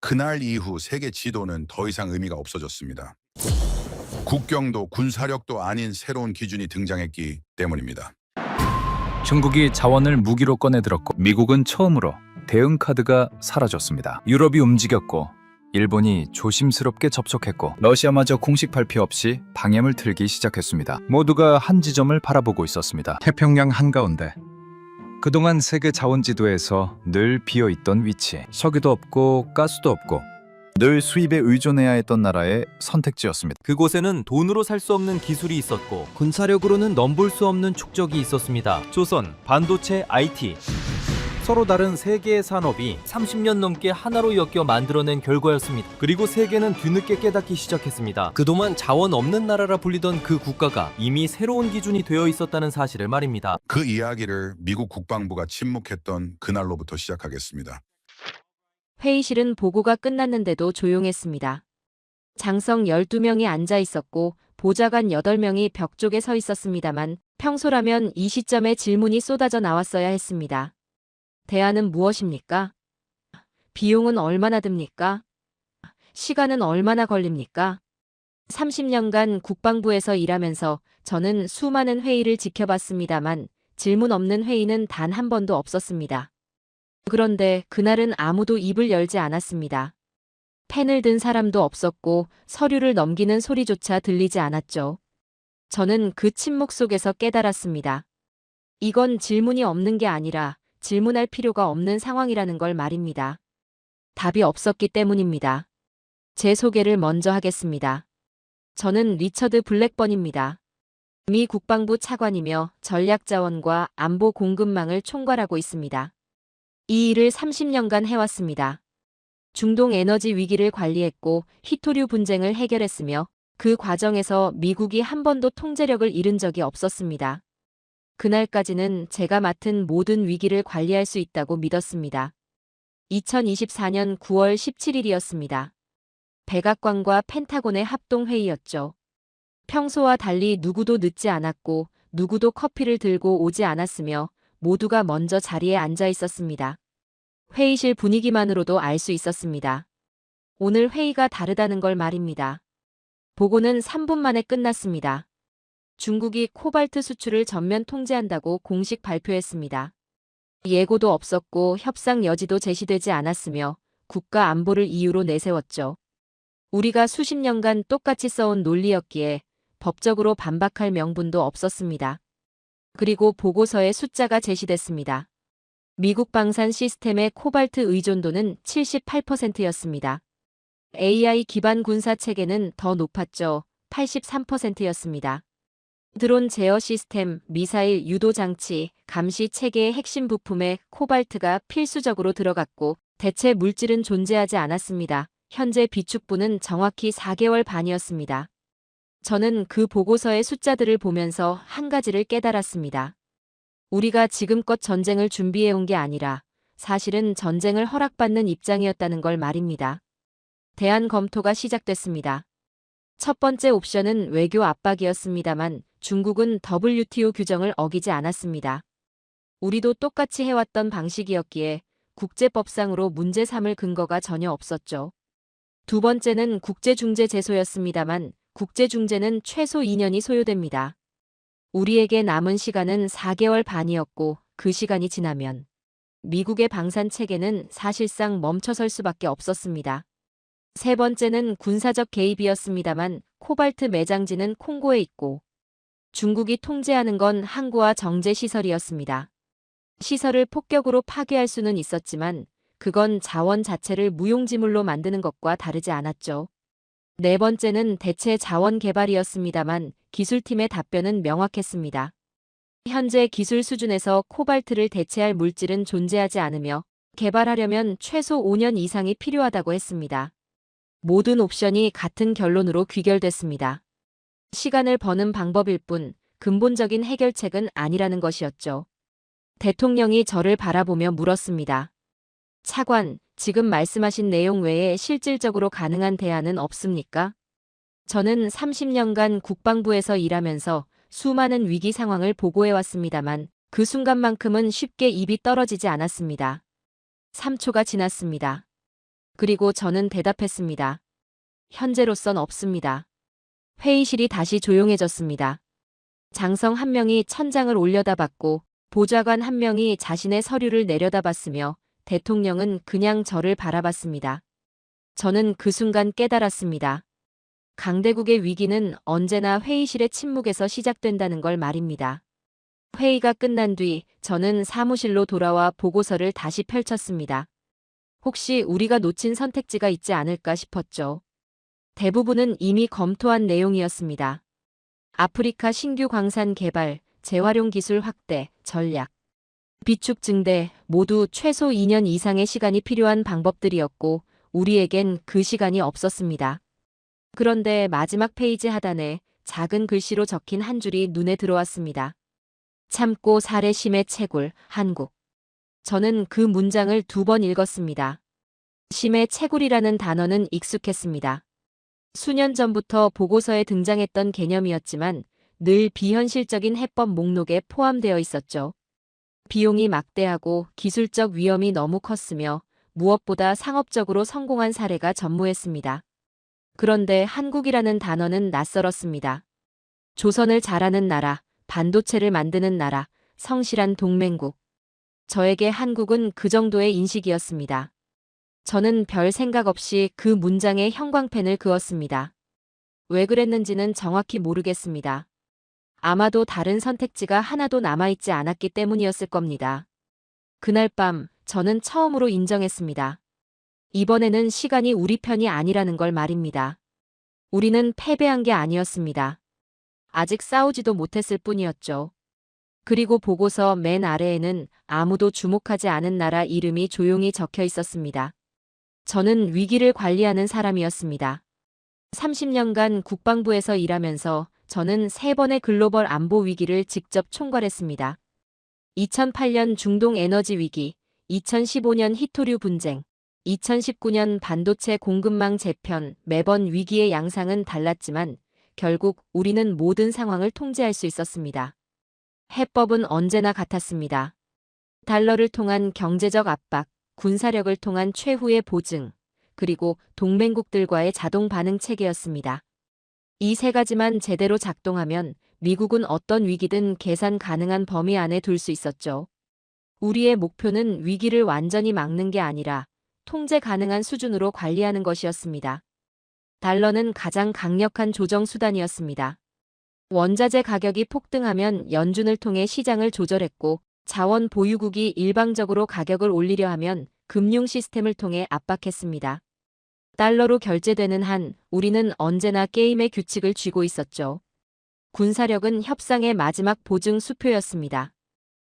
그날 이후 세계 지도는 더 이상 의미가 없어졌습니다. 국경도 군사력도 아닌 새로운 기준이 등장했기 때문입니다. 중국이 자원을 무기로 꺼내들었고 미국은 처음으로 대응 카드가 사라졌습니다. 유럽이 움직였고 일본이 조심스럽게 접촉했고 러시아마저 공식 발표 없이 방향을 틀기 시작했습니다. 모두가 한 지점을 바라보고 있었습니다. 태평양 한가운데. 그동안 세계 자원 지도에서 늘 비어있던 위치. 석유도 없고 가스도 없고 늘 수입에 의존해야 했던 나라의 선택지였습니다. 그곳에는 돈으로 살 수 없는 기술이 있었고 군사력으로는 넘볼 수 없는 축적이 있었습니다. 조선, 반도체, IT 서로 다른 세 개의 산업이 30년 넘게 하나로 엮여 만들어낸 결과였습니다. 그리고 세계는 뒤늦게 깨닫기 시작했습니다. 그동안 자원 없는 나라라 불리던 그 국가가 이미 새로운 기준이 되어 있었다는 사실을 말입니다. 그 이야기를 미국 국방부가 침묵했던 그날로부터 시작하겠습니다. 회의실은 보고가 끝났는데도 조용했습니다. 장성 12명이 앉아 있었고 보좌관 8명이 벽 쪽에 서 있었습니다만 평소라면 이 시점에 질문이 쏟아져 나왔어야 했습니다. 대안은 무엇입니까? 비용은 얼마나 듭니까? 시간은 얼마나 걸립니까? 30년간 국방부에서 일하면서 저는 수많은 회의를 지켜봤습니다만 질문 없는 회의는 단 한 번도 없었습니다. 그런데 그날은 아무도 입을 열지 않았습니다. 펜을 든 사람도 없었고 서류를 넘기는 소리조차 들리지 않았죠. 저는 그 침묵 속에서 깨달았습니다. 이건 질문이 없는 게 아니라 질문할 필요가 없는 상황이라는 걸 말입니다. 답이 없었기 때문입니다. 제 소개를 먼저 하겠습니다. 저는 리처드 블랙번입니다. 미 국방부 차관이며 전략자원과 안보 공급망을 총괄하고 있습니다. 이 일을 30년간 해왔습니다. 중동 에너지 위기를 관리했고 히토류 분쟁을 해결했으며 그 과정에서 미국이 한 번도 통제력을 잃은 적이 없었습니다. 그날까지는 제가 맡은 모든 위기를 관리할 수 있다고 믿었습니다. 2024년 9월 17일이었습니다. 백악관과 펜타곤의 합동회의였죠. 평소와 달리 누구도 늦지 않았고 누구도 커피를 들고 오지 않았으며 모두가 먼저 자리에 앉아 있었습니다. 회의실 분위기만으로도 알 수 있었습니다. 오늘 회의가 다르다는 걸 말입니다. 보고는 3분 만에 끝났습니다. 중국이 코발트 수출을 전면 통제한다고 공식 발표했습니다. 예고도 없었고 협상 여지도 제시되지 않았으며 국가 안보를 이유로 내세웠죠. 우리가 수십 년간 똑같이 써온 논리였기에 법적으로 반박할 명분도 없었습니다. 그리고 보고서에 숫자가 제시됐습니다. 미국 방산 시스템의 코발트 의존도는 78%였습니다. AI 기반 군사 체계는 더 높았죠. 83%였습니다. 드론 제어 시스템, 미사일 유도 장치, 감시 체계의 핵심 부품에 코발트가 필수적으로 들어갔고 대체 물질은 존재하지 않았습니다. 현재 비축부는 정확히 4개월 반이었습니다. 저는 그 보고서의 숫자들을 보면서 한 가지를 깨달았습니다. 우리가 지금껏 전쟁을 준비해온 게 아니라 사실은 전쟁을 허락받는 입장이었다는 걸 말입니다. 대안 검토가 시작됐습니다. 첫 번째 옵션은 외교 압박이었습니다만 중국은 WTO 규정을 어기지 않았습니다. 우리도 똑같이 해왔던 방식이었기에 국제법상으로 문제 삼을 근거가 전혀 없었죠. 두 번째는 국제중재제소였습니다만 국제중재는 최소 2년이 소요됩니다. 우리에게 남은 시간은 4개월 반이었고 그 시간이 지나면 미국의 방산 체계는 사실상 멈춰설 수밖에 없었습니다. 세 번째는 군사적 개입이었습니다만 코발트 매장지는 콩고에 있고 중국이 통제하는 건 항구와 정제 시설이었습니다. 시설을 폭격으로 파괴할 수는 있었지만 그건 자원 자체를 무용지물로 만드는 것과 다르지 않았죠. 네 번째는 대체 자원 개발이었습니다만 기술팀의 답변은 명확했습니다. 현재 기술 수준에서 코발트를 대체할 물질은 존재하지 않으며 개발하려면 최소 5년 이상이 필요하다고 했습니다. 모든 옵션이 같은 결론으로 귀결됐습니다. 시간을 버는 방법일 뿐 근본적인 해결책은 아니라는 것이었죠. 대통령이 저를 바라보며 물었습니다. 차관, 지금 말씀하신 내용 외에 실질적으로 가능한 대안은 없습니까? 저는 30년간 국방부에서 일하면서 수많은 위기 상황을 보고해왔습니다만 그 순간만큼은 쉽게 입이 떨어지지 않았습니다. 3초가 지났습니다. 그리고 저는 대답했습니다. 현재로선 없습니다. 회의실이 다시 조용해졌습니다. 장성 한 명이 천장을 올려다봤고 보좌관 한 명이 자신의 서류를 내려다봤으며 대통령은 그냥 저를 바라봤습니다. 저는 그 순간 깨달았습니다. 강대국의 위기는 언제나 회의실의 침묵에서 시작된다는 걸 말입니다. 회의가 끝난 뒤 저는 사무실로 돌아와 보고서를 다시 펼쳤습니다. 혹시 우리가 놓친 선택지가 있지 않을까 싶었죠. 대부분은 이미 검토한 내용이었습니다. 아프리카 신규 광산 개발, 재활용 기술 확대, 전략, 비축 증대 모두 최소 2년 이상의 시간이 필요한 방법들이었고 우리에겐 그 시간이 없었습니다. 그런데 마지막 페이지 하단에 작은 글씨로 적힌 한 줄이 눈에 들어왔습니다. 참고 사례심의 채굴, 한국. 저는 그 문장을 2번 읽었습니다. 심의 채굴이라는 단어는 익숙했습니다. 수년 전부터 보고서에 등장했던 개념이었지만 늘 비현실적인 해법 목록에 포함되어 있었죠. 비용이 막대하고 기술적 위험이 너무 컸으며 무엇보다 상업적으로 성공한 사례가 전무했습니다. 그런데 한국이라는 단어는 낯설었습니다. 조선을 잘하는 나라, 반도체를 만드는 나라, 성실한 동맹국. 저에게 한국은 그 정도의 인식이었습니다. 저는 별 생각 없이 그 문장에 형광펜을 그었습니다. 왜 그랬는지는 정확히 모르겠습니다. 아마도 다른 선택지가 하나도 남아있지 않았기 때문이었을 겁니다. 그날 밤 저는 처음으로 인정했습니다. 이번에는 시간이 우리 편이 아니라는 걸 말입니다. 우리는 패배한 게 아니었습니다. 아직 싸우지도 못했을 뿐이었죠. 그리고 보고서 맨 아래에는 아무도 주목하지 않은 나라 이름이 조용히 적혀 있었습니다. 저는 위기를 관리하는 사람이었습니다. 30년간 국방부에서 일하면서 저는 3번의 글로벌 안보 위기를 직접 총괄했습니다. 2008년 중동 에너지 위기, 2015년 히토류 분쟁, 2019년 반도체 공급망 재편, 매번 위기의 양상은 달랐지만 결국 우리는 모든 상황을 통제할 수 있었습니다. 해법은 언제나 같았습니다. 달러를 통한 경제적 압박, 군사력을 통한 최후의 보증, 그리고 동맹국들과의 자동 반응 체계였습니다. 이 3가지만 제대로 작동하면 미국은 어떤 위기든 계산 가능한 범위 안에 둘 수 있었죠. 우리의 목표는 위기를 완전히 막는 게 아니라 통제 가능한 수준으로 관리하는 것이었습니다. 달러는 가장 강력한 조정 수단이었습니다. 원자재 가격이 폭등하면 연준을 통해 시장을 조절했고 자원 보유국이 일방적으로 가격을 올리려 하면 금융 시스템을 통해 압박했습니다. 달러로 결제되는 한 우리는 언제나 게임의 규칙을 쥐고 있었죠. 군사력은 협상의 마지막 보증 수표였습니다.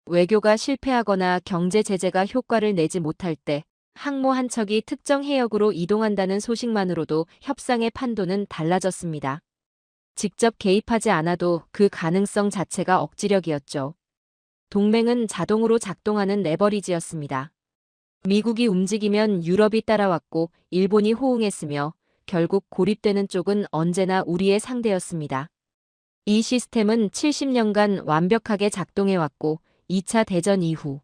외교가 실패하거나 경제 제재가 효과를 내지 못할 때 항모 한 척이 특정 해역으로 이동한다는 소식만으로도 협상의 판도는 달라졌습니다. 직접 개입하지 않아도 그 가능성 자체가 억지력이었죠. 동맹은 자동으로 작동하는 레버리지였습니다. 미국이 움직이면 유럽이 따라왔고 일본이 호응했으며 결국 고립되는 쪽은 언제나 우리의 상대였습니다. 이 시스템은 70년간 완벽하게 작동해왔고 2차 대전 이후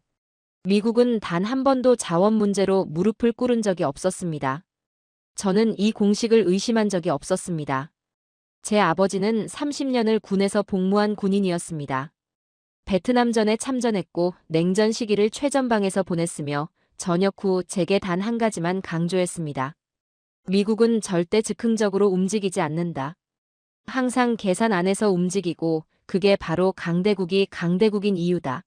미국은 단 한 번도 자원 문제로 무릎을 꿇은 적이 없었습니다. 저는 이 공식을 의심한 적이 없었습니다. 제 아버지는 30년을 군에서 복무한 군인이었습니다. 베트남전에 참전했고 냉전 시기를 최전방에서 보냈으며 전역 후 제게 단 한 가지만 강조했습니다. 미국은 절대 즉흥적으로 움직이지 않는다. 항상 계산 안에서 움직이고 그게 바로 강대국이 강대국인 이유다.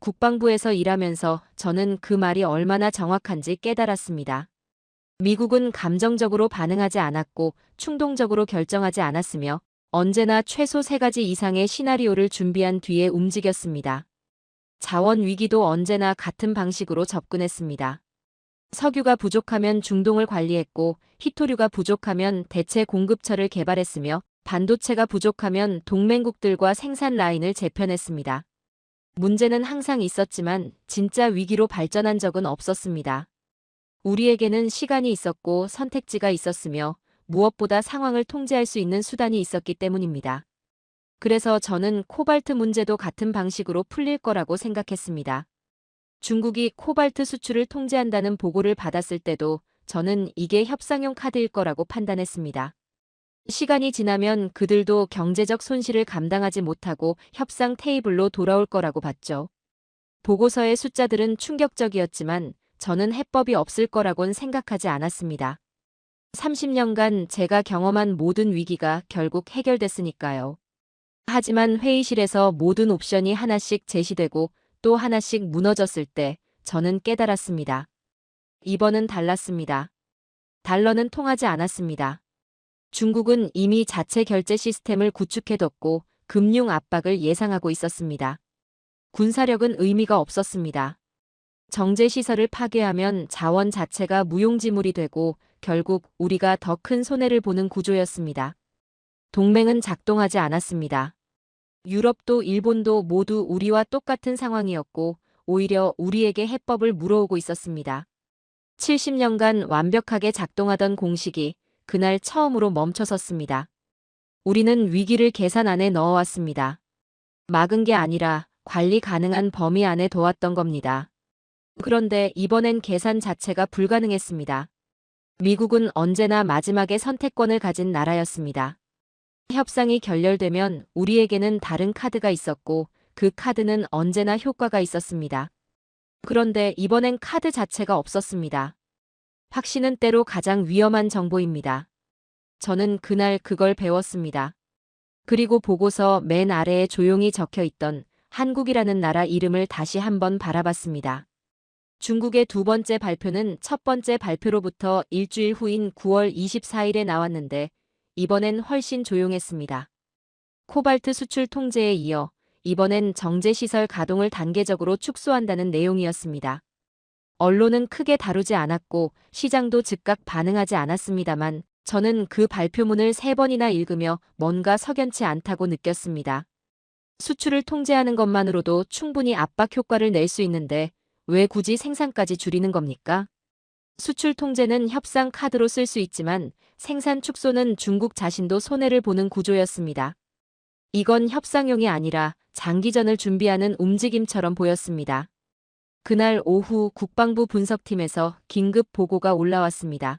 국방부에서 일하면서 저는 그 말이 얼마나 정확한지 깨달았습니다. 미국은 감정적으로 반응하지 않았고 충동적으로 결정하지 않았으며 언제나 최소 3가지 이상의 시나리오를 준비한 뒤에 움직였습니다. 자원 위기도 언제나 같은 방식으로 접근했습니다. 석유가 부족하면 중동을 관리했고 히토류가 부족하면 대체 공급처를 개발했으며 반도체가 부족하면 동맹국들과 생산 라인을 재편했습니다. 문제는 항상 있었지만 진짜 위기로 발전한 적은 없었습니다. 우리에게는 시간이 있었고 선택지가 있었으며 무엇보다 상황을 통제할 수 있는 수단이 있었기 때문입니다. 그래서 저는 코발트 문제도 같은 방식으로 풀릴 거라고 생각했습니다. 중국이 코발트 수출을 통제한다는 보고를 받았을 때도 저는 이게 협상용 카드일 거라고 판단했습니다. 시간이 지나면 그들도 경제적 손실을 감당하지 못하고 협상 테이블로 돌아올 거라고 봤죠. 보고서의 숫자들은 충격적이었지만 저는 해법이 없을 거라곤 생각하지 않았습니다. 30년간 제가 경험한 모든 위기가 결국 해결됐으니까요. 하지만 회의실에서 모든 옵션이 하나씩 제시되고 또 하나씩 무너졌을 때 저는 깨달았습니다. 이번은 달랐습니다. 달러는 통하지 않았습니다. 중국은 이미 자체 결제 시스템을 구축해뒀고 금융 압박을 예상하고 있었습니다. 군사력은 의미가 없었습니다. 정제시설을 파괴하면 자원 자체가 무용지물이 되고 결국 우리가 더 큰 손해를 보는 구조였습니다. 동맹은 작동하지 않았습니다. 유럽도 일본도 모두 우리와 똑같은 상황이었고 오히려 우리에게 해법을 물어오고 있었습니다. 70년간 완벽하게 작동하던 공식이 그날 처음으로 멈춰섰습니다. 우리는 위기를 계산 안에 넣어왔습니다. 막은 게 아니라 관리 가능한 범위 안에 둬왔던 겁니다. 그런데 이번엔 계산 자체가 불가능했습니다. 미국은 언제나 마지막에 선택권을 가진 나라였습니다. 협상이 결렬되면 우리에게는 다른 카드가 있었고 그 카드는 언제나 효과가 있었습니다. 그런데 이번엔 카드 자체가 없었습니다. 확신은 때로 가장 위험한 정보입니다. 저는 그날 그걸 배웠습니다. 그리고 보고서 맨 아래에 조용히 적혀 있던 한국이라는 나라 이름을 다시 한번 바라봤습니다. 중국의 두 번째 발표는 첫 번째 발표로부터 일주일 후인 9월 24일에 나왔는데 이번엔 훨씬 조용했습니다. 코발트 수출 통제에 이어 이번엔 정제시설 가동을 단계적으로 축소한다는 내용이었습니다. 언론은 크게 다루지 않았고 시장도 즉각 반응하지 않았습니다만 저는 그 발표문을 3번이나 읽으며 뭔가 석연치 않다고 느꼈습니다. 수출을 통제하는 것만으로도 충분히 압박 효과를 낼 수 있는데 왜 굳이 생산까지 줄이는 겁니까? 수출 통제는 협상 카드로 쓸 수 있지만 생산 축소는 중국 자신도 손해를 보는 구조였습니다. 이건 협상용이 아니라 장기전을 준비하는 움직임처럼 보였습니다. 그날 오후 국방부 분석팀에서 긴급 보고가 올라왔습니다.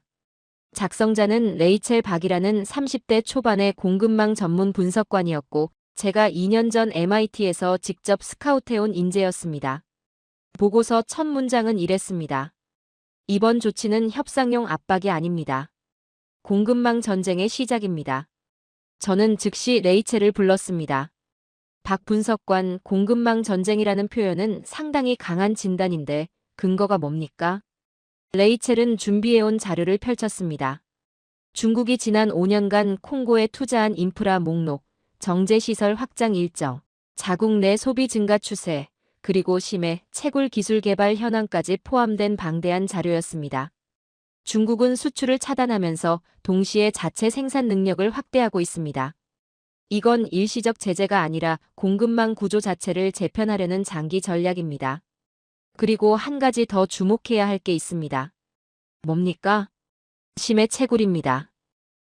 작성자는 레이첼 박이라는 30대 초반의 공급망 전문 분석관이었고 제가 2년 전 MIT에서 직접 스카우트해온 인재였습니다. 보고서 첫 문장은 이랬습니다. 이번 조치는 협상용 압박이 아닙니다. 공급망 전쟁의 시작입니다. 저는 즉시 레이첼을 불렀습니다. 박 분석관, 공급망 전쟁이라는 표현은 상당히 강한 진단인데 근거가 뭡니까? 레이첼은 준비해온 자료를 펼쳤습니다. 중국이 지난 5년간 콩고에 투자한 인프라 목록, 정제시설 확장 일정, 자국 내 소비 증가 추세, 그리고 심해, 채굴 기술 개발 현황까지 포함된 방대한 자료였습니다. 중국은 수출을 차단하면서 동시에 자체 생산 능력을 확대하고 있습니다. 이건 일시적 제재가 아니라 공급망 구조 자체를 재편하려는 장기 전략입니다. 그리고 한 가지 더 주목해야 할 게 있습니다. 뭡니까? 심해 채굴입니다.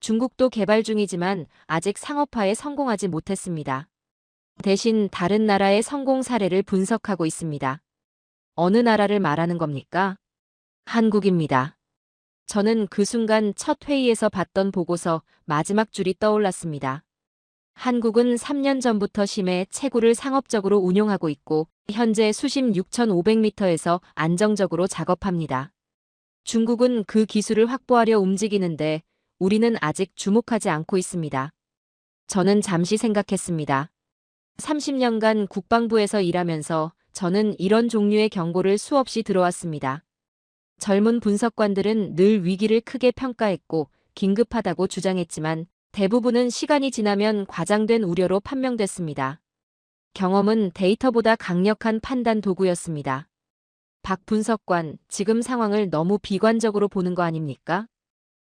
중국도 개발 중이지만 아직 상업화에 성공하지 못했습니다. 대신 다른 나라의 성공 사례를 분석하고 있습니다. 어느 나라를 말하는 겁니까? 한국입니다. 저는 그 순간 첫 회의에서 봤던 보고서 마지막 줄이 떠올랐습니다. 한국은 3년 전부터 심해 채굴을 상업적으로 운용하고 있고 현재 수심 6,500m에서 안정적으로 작업합니다. 중국은 그 기술을 확보하려 움직이는데 우리는 아직 주목하지 않고 있습니다. 저는 잠시 생각했습니다. 30년간 국방부에서 일하면서 저는 이런 종류의 경고를 수없이 들어왔습니다. 젊은 분석관들은 늘 위기를 크게 평가했고 긴급하다고 주장했지만 대부분은 시간이 지나면 과장된 우려로 판명됐습니다. 경험은 데이터보다 강력한 판단 도구였습니다. 박 분석관, 지금 상황을 너무 비관적으로 보는 거 아닙니까?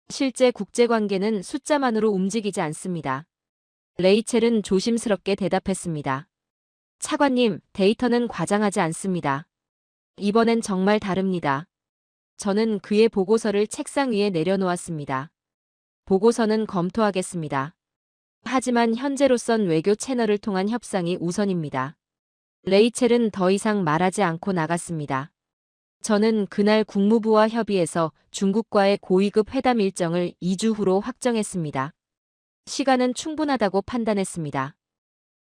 실제 국제관계는 숫자만으로 움직이지 않습니다. 레이첼은 조심스럽게 대답했습니다. 차관님, 데이터는 과장하지 않습니다. 이번엔 정말 다릅니다. 저는 그의 보고서를 책상 위에 내려놓았습니다. 보고서는 검토하겠습니다. 하지만 현재로선 외교 채널을 통한 협상이 우선입니다. 레이첼은 더 이상 말하지 않고 나갔습니다. 저는 그날 국무부와 협의해서 중국과의 고위급 회담 일정을 2주 후로 확정했습니다. 시간은 충분하다고 판단했습니다.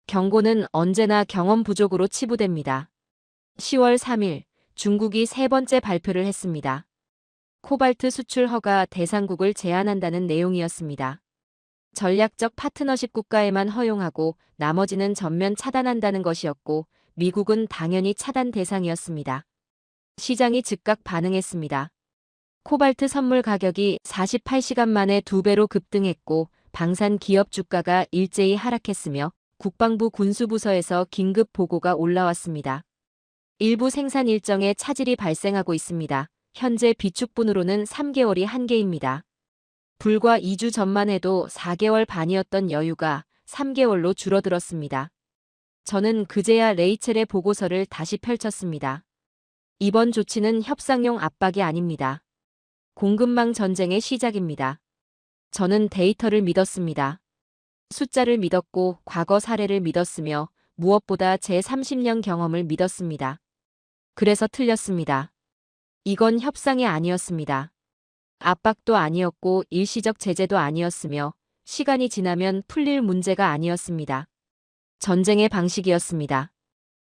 경고는 언제나 경험 부족으로 치부됩니다. 10월 3일, 중국이 세 번째 발표를 했습니다. 코발트 수출 허가 대상국을 제한한다는 내용이었습니다. 전략적 파트너십 국가에만 허용하고 나머지는 전면 차단한다는 것이었고, 미국은 당연히 차단 대상이었습니다. 시장이 즉각 반응했습니다. 코발트 선물 가격이 48시간 만에 2배로 급등했고, 방산 기업 주가가 일제히 하락했으며 국방부 군수부서에서 긴급 보고가 올라왔습니다. 일부 생산 일정에 차질이 발생하고 있습니다. 현재 비축분으로는 3개월이 한계입니다. 불과 2주 전만 해도 4개월 반이었던 여유가 3개월로 줄어들었습니다. 저는 그제야 레이첼의 보고서를 다시 펼쳤습니다. 이번 조치는 협상용 압박이 아닙니다. 공급망 전쟁의 시작입니다. 저는 데이터를 믿었습니다. 숫자를 믿었고 과거 사례를 믿었으며 무엇보다 제 30년 경험을 믿었습니다. 그래서 틀렸습니다. 이건 협상이 아니었습니다. 압박도 아니었고 일시적 제재도 아니었으며 시간이 지나면 풀릴 문제가 아니었습니다. 전쟁의 방식이었습니다.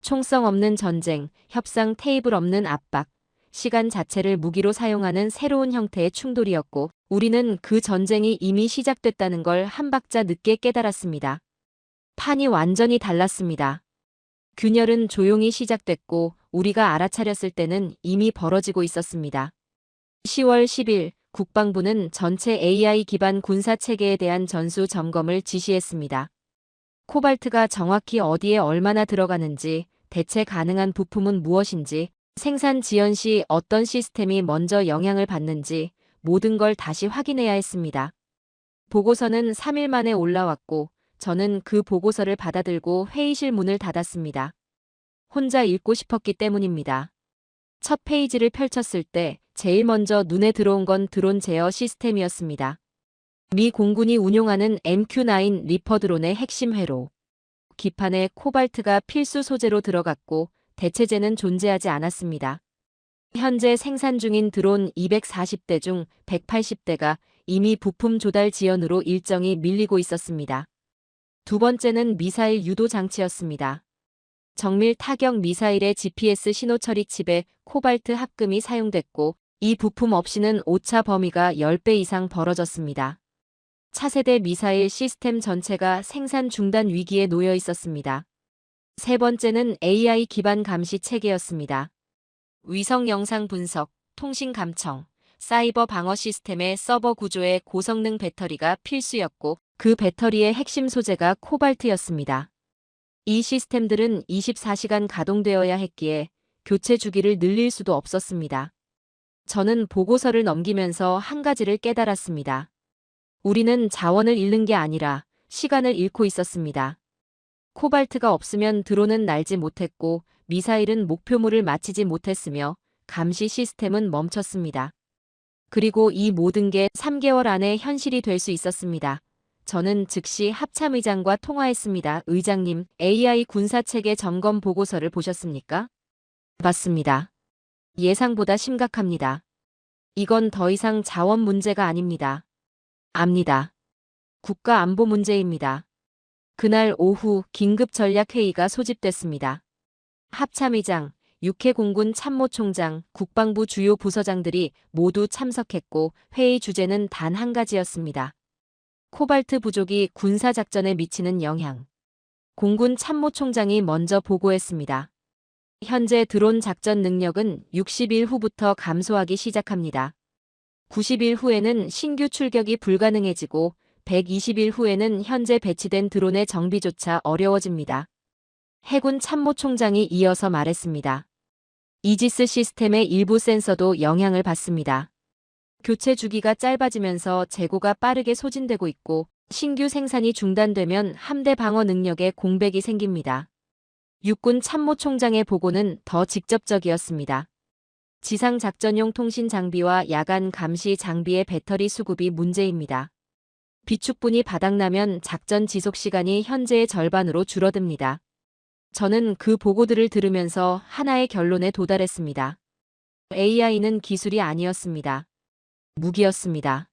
총성 없는 전쟁, 협상 테이블 없는 압박, 시간 자체를 무기로 사용하는 새로운 형태의 충돌이었고 우리는 그 전쟁이 이미 시작됐다는 걸 한 박자 늦게 깨달았습니다. 판이 완전히 달랐습니다. 균열은 조용히 시작됐고 우리가 알아차렸을 때는 이미 벌어지고 있었습니다. 10월 10일 국방부는 전체 AI 기반 군사 체계에 대한 전수 점검을 지시했습니다. 코발트가 정확히 어디에 얼마나 들어가는지, 대체 가능한 부품은 무엇인지, 생산 지연 시 어떤 시스템이 먼저 영향을 받는지 모든 걸 다시 확인해야 했습니다. 보고서는 3일 만에 올라왔고 저는 그 보고서를 받아들고 회의실 문을 닫았습니다. 혼자 읽고 싶었기 때문입니다. 첫 페이지를 펼쳤을 때 제일 먼저 눈에 들어온 건 드론 제어 시스템이었습니다. 미 공군이 운용하는 MQ-9 리퍼 드론의 핵심 회로. 기판에 코발트가 필수 소재로 들어갔고 대체재는 존재하지 않았습니다. 현재 생산 중인 드론 240대 중 180대가 이미 부품 조달 지연으로 일정이 밀리고 있었습니다. 두 번째는 미사일 유도 장치였습니다. 정밀 타격 미사일의 GPS 신호 처리 칩에 코발트 합금이 사용됐고 이 부품 없이는 오차 범위가 10배 이상 벌어졌습니다. 차세대 미사일 시스템 전체가 생산 중단 위기에 놓여 있었습니다. 세 번째는 AI 기반 감시 체계였습니다. 위성 영상 분석, 통신 감청, 사이버 방어 시스템의 서버 구조의 고성능 배터리가 필수였고 그 배터리의 핵심 소재가 코발트였습니다. 이 시스템들은 24시간 가동되어야 했기에 교체 주기를 늘릴 수도 없었습니다. 저는 보고서를 넘기면서 한 가지를 깨달았습니다. 우리는 자원을 잃는 게 아니라 시간을 잃고 있었습니다. 코발트가 없으면 드론은 날지 못했고 미사일은 목표물을 맞히지 못했으며 감시 시스템은 멈췄습니다. 그리고 이 모든 게 3개월 안에 현실이 될 수 있었습니다. 저는 즉시 합참의장과 통화했습니다. 의장님, AI 군사체계 점검 보고서를 보셨습니까? 봤습니다. 예상보다 심각합니다. 이건 더 이상 자원 문제가 아닙니다. 압니다. 국가 안보 문제입니다. 그날 오후 긴급 전략회의가 소집됐습니다. 합참의장, 육해공군 참모총장, 국방부 주요 부서장들이 모두 참석했고 회의 주제는 단 한 가지였습니다. 코발트 부족이 군사작전에 미치는 영향. 공군 참모총장이 먼저 보고했습니다. 현재 드론 작전 능력은 60일 후부터 감소하기 시작합니다. 90일 후에는 신규 출격이 불가능해지고 120일 후에는 현재 배치된 드론의 정비조차 어려워집니다. 해군 참모총장이 이어서 말했습니다. 이지스 시스템의 일부 센서도 영향을 받습니다. 교체 주기가 짧아지면서 재고가 빠르게 소진되고 있고 신규 생산이 중단되면 함대 방어 능력에 공백이 생깁니다. 육군 참모총장의 보고는 더 직접적이었습니다. 지상 작전용 통신 장비와 야간 감시 장비의 배터리 수급이 문제입니다. 비축분이 바닥나면 작전 지속 시간이 현재의 절반으로 줄어듭니다. 저는 그 보고들을 들으면서 하나의 결론에 도달했습니다. AI는 기술이 아니었습니다. 무기였습니다.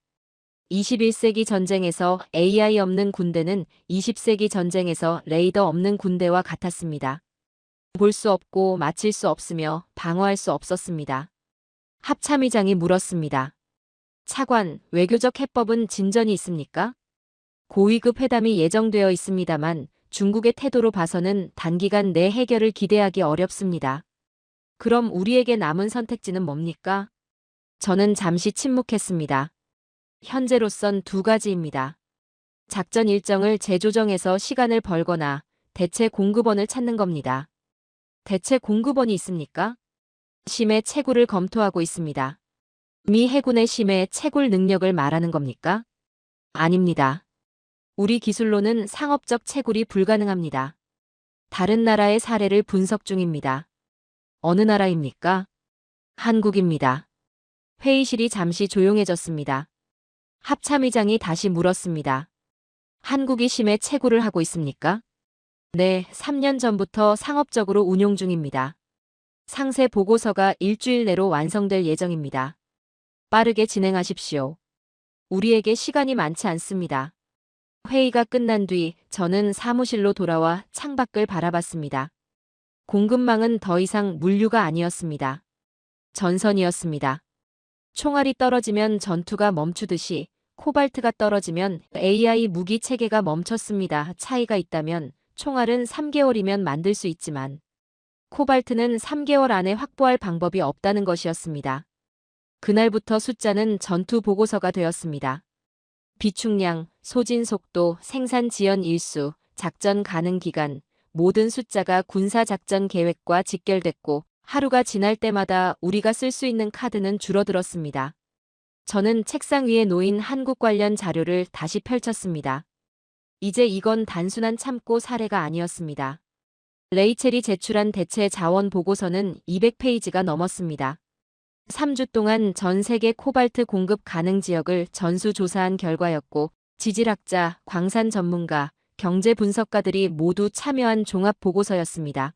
21세기 전쟁에서 AI 없는 군대는 20세기 전쟁에서 레이더 없는 군대와 같았습니다. 볼 수 없고 맞힐 수 없으며 방어할 수 없었습니다. 합참의장이 물었습니다. 차관, 외교적 해법은 진전이 있습니까? 고위급 회담이 예정되어 있습니다만 중국의 태도로 봐서는 단기간 내 해결을 기대하기 어렵습니다. 그럼 우리에게 남은 선택지는 뭡니까? 저는 잠시 침묵했습니다. 현재로선 두 가지입니다. 작전 일정을 재조정해서 시간을 벌거나 대체 공급원을 찾는 겁니다. 대체 공급원이 있습니까? 심해 채굴을 검토하고 있습니다. 미 해군의 심해 채굴 능력을 말하는 겁니까? 아닙니다. 우리 기술로는 상업적 채굴이 불가능합니다. 다른 나라의 사례를 분석 중입니다. 어느 나라입니까? 한국입니다. 회의실이 잠시 조용해졌습니다. 합참의장이 다시 물었습니다. 한국이 심해 채굴을 하고 있습니까? 네, 3년 전부터 상업적으로 운용 중입니다. 상세 보고서가 일주일 내로 완성될 예정입니다. 빠르게 진행하십시오. 우리에게 시간이 많지 않습니다. 회의가 끝난 뒤 저는 사무실로 돌아와 창밖을 바라봤습니다. 공급망은 더 이상 물류가 아니었습니다. 전선이었습니다. 총알이 떨어지면 전투가 멈추듯이 코발트가 떨어지면 AI 무기 체계가 멈췄습니다. 차이가 있다면 총알은 3개월이면 만들 수 있지만 코발트는 3개월 안에 확보할 방법이 없다는 것이었습니다. 그날부터 숫자는 전투 보고서가 되었습니다. 비축량, 소진 속도, 생산 지연 일수, 작전 가능 기간, 모든 숫자가 군사작전 계획과 직결됐고 하루가 지날 때마다 우리가 쓸 수 있는 카드는 줄어들었습니다. 저는 책상 위에 놓인 한국 관련 자료를 다시 펼쳤습니다. 이제 이건 단순한 참고 사례가 아니었습니다. 레이첼이 제출한 대체 자원 보고서는 200페이지가 넘었습니다. 3주 동안 전 세계 코발트 공급 가능 지역을 전수조사한 결과였고 지질학자, 광산 전문가, 경제 분석가들이 모두 참여한 종합 보고서였습니다.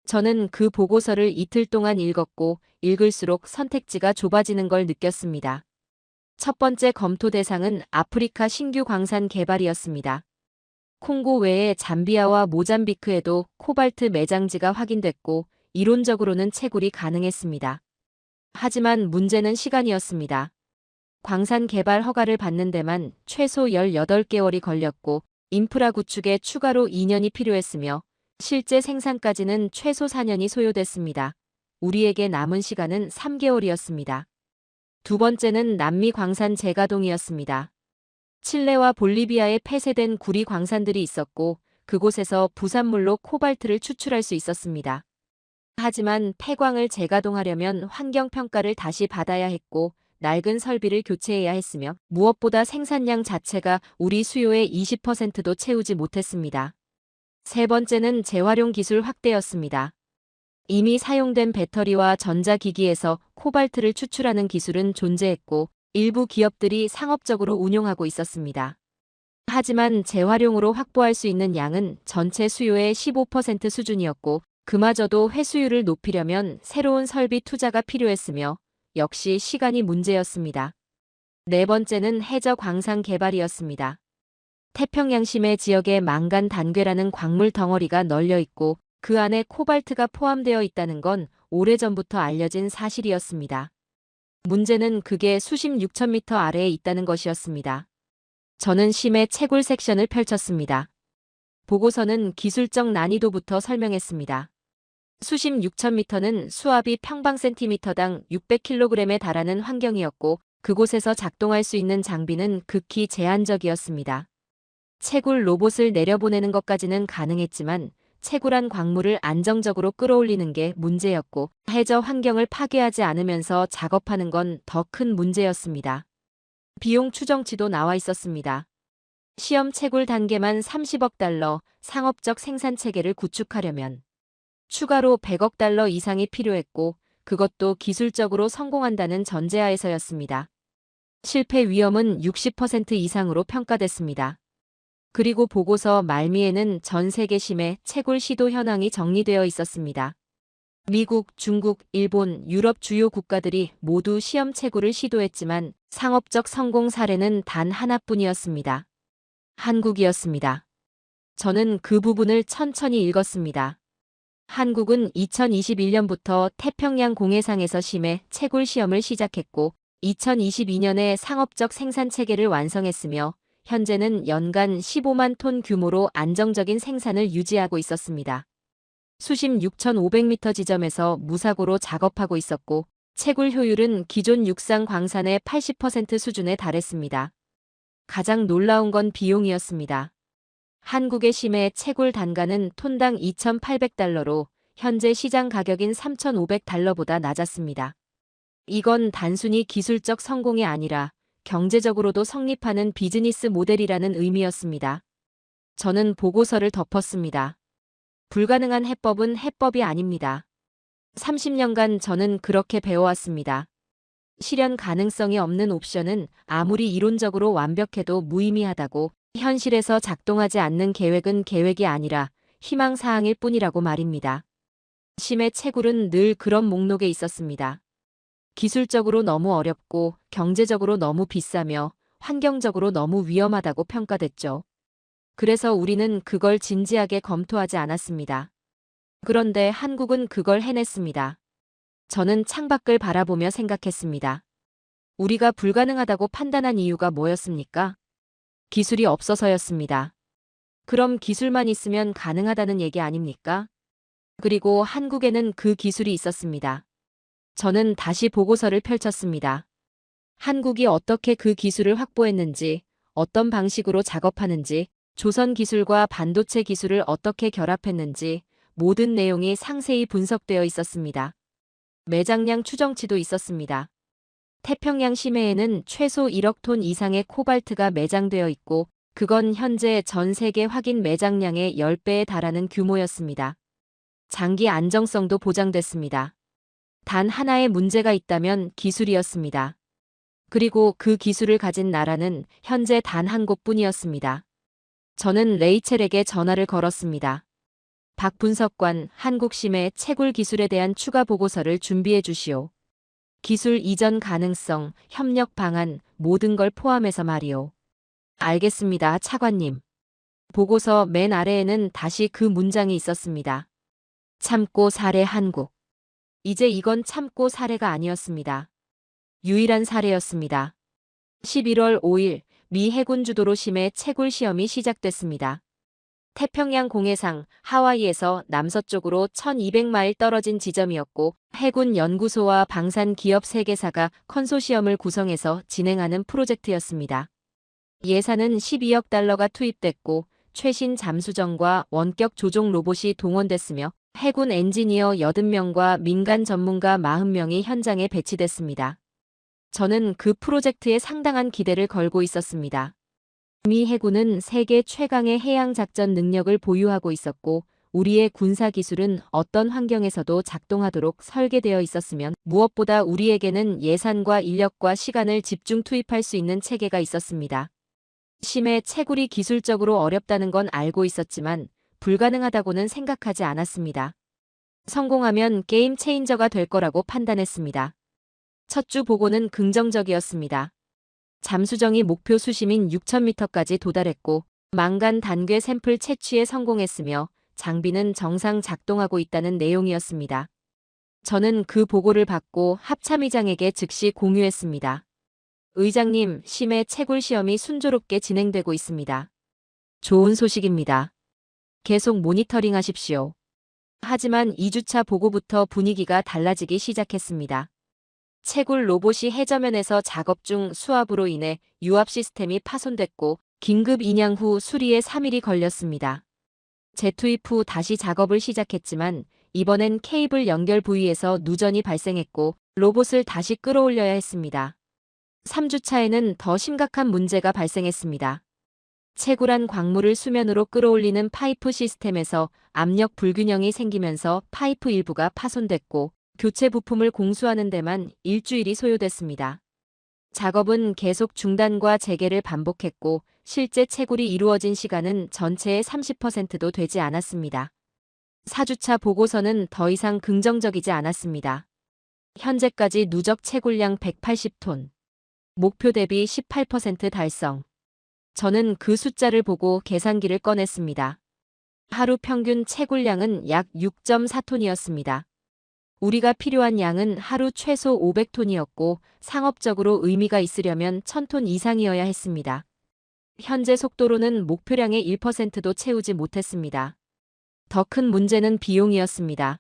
저는 그 보고서를 이틀 동안 읽었고 읽을수록 선택지가 좁아지는 걸 느꼈습니다. 첫 번째 검토 대상은 아프리카 신규 광산 개발이었습니다. 콩고 외에 잠비아와 모잠비크에도 코발트 매장지가 확인됐고 이론적으로는 채굴이 가능했습니다. 하지만 문제는 시간이었습니다. 광산 개발 허가를 받는 데만 최소 18개월이 걸렸고 인프라 구축에 추가로 2년이 필요했으며 실제 생산까지는 최소 4년이 소요됐습니다. 우리에게 남은 시간은 3개월이었습니다. 두 번째는 남미 광산 재가동이었습니다. 칠레와 볼리비아에 폐쇄된 구리 광산들이 있었고 그곳에서 부산물로 코발트를 추출할 수 있었습니다. 하지만 폐광을 재가동하려면 환경평가를 다시 받아야 했고 낡은 설비를 교체해야 했으며 무엇보다 생산량 자체가 우리 수요의 20%도 채우지 못했습니다. 세 번째는 재활용 기술 확대였습니다. 이미 사용된 배터리와 전자기기에서 코발트를 추출하는 기술은 존재했고 일부 기업들이 상업적으로 운용하고 있었습니다. 하지만 재활용으로 확보할 수 있는 양은 전체 수요의 15% 수준이었고 그마저도 회수율을 높이려면 새로운 설비 투자가 필요했으며 역시 시간이 문제였습니다. 네 번째는 해저 광산 개발이었습니다. 태평양 심해 지역에 망간 단괴라는 광물 덩어리가 널려 있고 그 안에 코발트가 포함되어 있다는 건 오래전부터 알려진 사실이었습니다. 문제는 그게 수십 6,000m 아래에 있다는 것이었습니다. 저는 심해 채굴 섹션을 펼쳤습니다. 보고서는 기술적 난이도부터 설명했습니다. 수십 6,000m는 수압이 평방센티미터당 600kg에 달하는 환경이었고 그곳에서 작동할 수 있는 장비는 극히 제한적이었습니다. 채굴 로봇을 내려보내는 것까지는 가능했지만 채굴한 광물을 안정적으로 끌어올리는 게 문제였고 해저 환경을 파괴하지 않으면서 작업하는 건 더 큰 문제였습니다. 비용 추정치도 나와 있었습니다. 시험 채굴 단계만 30억 달러, 상업적 생산 체계를 구축하려면 추가로 100억 달러 이상이 필요했고 그것도 기술적으로 성공한다는 전제하에서였습니다. 실패 위험은 60% 이상으로 평가됐습니다. 그리고 보고서 말미에는 전 세계 심해 채굴 시도 현황이 정리되어 있었습니다. 미국, 중국, 일본, 유럽 주요 국가들이 모두 시험 채굴을 시도했지만 상업적 성공 사례는 단 하나뿐이었습니다. 한국이었습니다. 저는 그 부분을 천천히 읽었습니다. 한국은 2021년부터 태평양 공해상에서 심해 채굴 시험을 시작했고 2022년에 상업적 생산 체계를 완성했으며 현재는 연간 15만 톤 규모로 안정적인 생산을 유지하고 있었습니다. 수심 6,500m 지점에서 무사고로 작업하고 있었고 채굴 효율은 기존 육상 광산의 80% 수준에 달했습니다. 가장 놀라운 건 비용이었습니다. 한국의 심해 채굴 단가는 톤당 2,800달러로 현재 시장 가격인 3,500달러보다 낮았습니다. 이건 단순히 기술적 성공이 아니라 경제적으로도 성립하는 비즈니스 모델이라는 의미였습니다. 저는 보고서를 덮었습니다. 불가능한 해법은 해법이 아닙니다. 30년간 저는 그렇게 배워왔습니다. 실현 가능성이 없는 옵션은 아무리 이론적으로 완벽해도 무의미하다고, 현실에서 작동하지 않는 계획은 계획이 아니라 희망사항일 뿐이라고 말입니다. 심해 채굴은 늘 그런 목록에 있었습니다. 기술적으로 너무 어렵고 경제적으로 너무 비싸며 환경적으로 너무 위험하다고 평가됐죠. 그래서 우리는 그걸 진지하게 검토하지 않았습니다. 그런데 한국은 그걸 해냈습니다. 저는 창밖을 바라보며 생각했습니다. 우리가 불가능하다고 판단한 이유가 뭐였습니까? 기술이 없어서였습니다. 그럼 기술만 있으면 가능하다는 얘기 아닙니까? 그리고 한국에는 그 기술이 있었습니다. 저는 다시 보고서를 펼쳤습니다. 한국이 어떻게 그 기술을 확보했는지, 어떤 방식으로 작업하는지, 조선 기술과 반도체 기술을 어떻게 결합했는지 모든 내용이 상세히 분석되어 있었습니다. 매장량 추정치도 있었습니다. 태평양 심해에는 최소 1억 톤 이상의 코발트가 매장되어 있고 그건 현재 전 세계 확인 매장량의 10배에 달하는 규모였습니다. 장기 안정성도 보장됐습니다. 단 하나의 문제가 있다면 기술이었습니다. 그리고 그 기술을 가진 나라는 현재 단 한 곳뿐이었습니다. 저는 레이첼에게 전화를 걸었습니다. 박 분석관, 한국 심해 채굴 기술에 대한 추가 보고서를 준비해 주시오. 기술 이전 가능성, 협력 방안, 모든 걸 포함해서 말이오. 알겠습니다, 차관님. 보고서 맨 아래에는 다시 그 문장이 있었습니다. 참고 사례 한국. 이제 이건 참고 사례가 아니었습니다. 유일한 사례였습니다. 11월 5일 미 해군 주도로 심해 채굴 시험이 시작됐습니다. 태평양 공해상 하와이에서 남서쪽으로 1200마일 떨어진 지점이었고 해군 연구소와 방산 기업 3개사가 컨소시엄을 구성해서 진행하는 프로젝트였습니다. 예산은 12억 달러가 투입됐고 최신 잠수정과 원격 조종 로봇이 동원됐으며 해군 엔지니어 80명과 민간 전문가 40명이 현장에 배치됐습니다. 저는 그 프로젝트에 상당한 기대를 걸고 있었습니다. 미 해군은 세계 최강의 해양 작전 능력을 보유하고 있었고 우리의 군사 기술은 어떤 환경에서도 작동하도록 설계되어 있었으면 무엇보다 우리에게는 예산과 인력과 시간을 집중 투입할 수 있는 체계가 있었습니다. 심해 채굴이 기술적으로 어렵다는 건 알고 있었지만 불가능하다고는 생각하지 않았습니다. 성공하면 게임 체인저가 될 거라고 판단했습니다. 첫 주 보고는 긍정적이었습니다. 잠수정이 목표 수심인 6,000m까지 도달했고 망간 단괴 샘플 채취에 성공했으며 장비는 정상 작동하고 있다는 내용이었습니다. 저는 그 보고를 받고 합참의장에게 즉시 공유했습니다. 의장님, 심해 채굴 시험이 순조롭게 진행되고 있습니다. 좋은 소식입니다. 계속 모니터링 하십시오. 하지만 2주차 보고부터 분위기가 달라지기 시작했습니다. 채굴 로봇이 해저면에서 작업 중 수압으로 인해 유압 시스템이 파손됐고 긴급 인양 후 수리에 3일이 걸렸습니다. 재투입 후 다시 작업을 시작했지만 이번엔 케이블 연결 부위에서 누전이 발생했고 로봇을 다시 끌어올려야 했습니다. 3주차에는 더 심각한 문제가 발생했습니다. 채굴한 광물을 수면으로 끌어올리는 파이프 시스템에서 압력 불균형이 생기면서 파이프 일부가 파손됐고 교체 부품을 공수하는 데만 일주일이 소요됐습니다. 작업은 계속 중단과 재개를 반복했고 실제 채굴이 이루어진 시간은 전체의 30%도 되지 않았습니다. 4주차 보고서는 더 이상 긍정적이지 않았습니다. 현재까지 누적 채굴량 180톤. 목표 대비 18% 달성. 저는 그 숫자를 보고 계산기를 꺼냈습니다. 하루 평균 채굴량은 약 6.4톤이었습니다. 우리가 필요한 양은 하루 최소 500톤이었고 상업적으로 의미가 있으려면 1000톤 이상이어야 했습니다. 현재 속도로는 목표량의 1%도 채우지 못했습니다. 더 큰 문제는 비용이었습니다.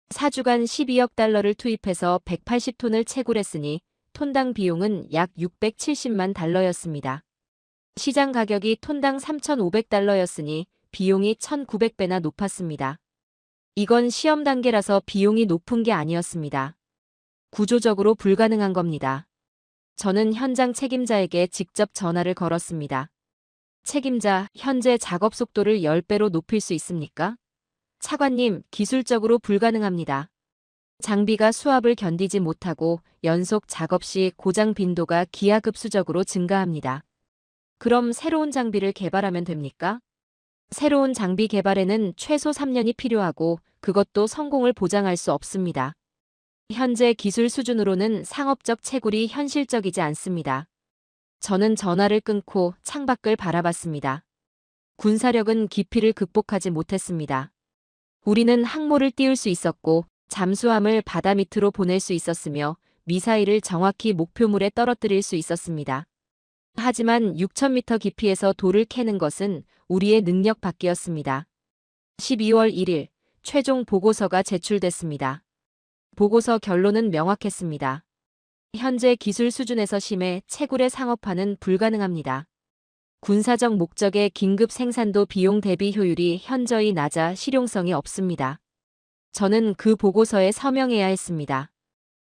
4주간 12억 달러를 투입해서 180톤을 채굴했으니 톤당 비용은 약 670만 달러였습니다. 시장 가격이 톤당 3,500달러였으니 비용이 1,900배나 높았습니다. 이건 시험 단계라서 비용이 높은 게 아니었습니다. 구조적으로 불가능한 겁니다. 저는 현장 책임자에게 직접 전화를 걸었습니다. 책임자, 현재 작업 속도를 10배로 높일 수 있습니까? 차관님, 기술적으로 불가능합니다. 장비가 수압을 견디지 못하고 연속 작업 시 고장 빈도가 기하급수적으로 증가합니다. 그럼 새로운 장비를 개발하면 됩니까? 새로운 장비 개발에는 최소 3년이 필요하고 그것도 성공을 보장할 수 없습니다. 현재 기술 수준으로는 상업적 채굴이 현실적이지 않습니다. 저는 전화를 끊고 창밖을 바라봤습니다. 군사력은 깊이를 극복하지 못했습니다. 우리는 항모를 띄울 수 있었고 잠수함을 바다 밑으로 보낼 수 있었으며 미사일을 정확히 목표물에 떨어뜨릴 수 있었습니다. 하지만 6,000m 깊이에서 돌을 캐는 것은 우리의 능력 밖이었습니다. 12월 1일 최종 보고서가 제출됐습니다. 보고서 결론은 명확했습니다. 현재 기술 수준에서 심해 채굴의 상업화는 불가능합니다. 군사적 목적의 긴급 생산도 비용 대비 효율이 현저히 낮아 실용성이 없습니다. 저는 그 보고서에 서명해야 했습니다.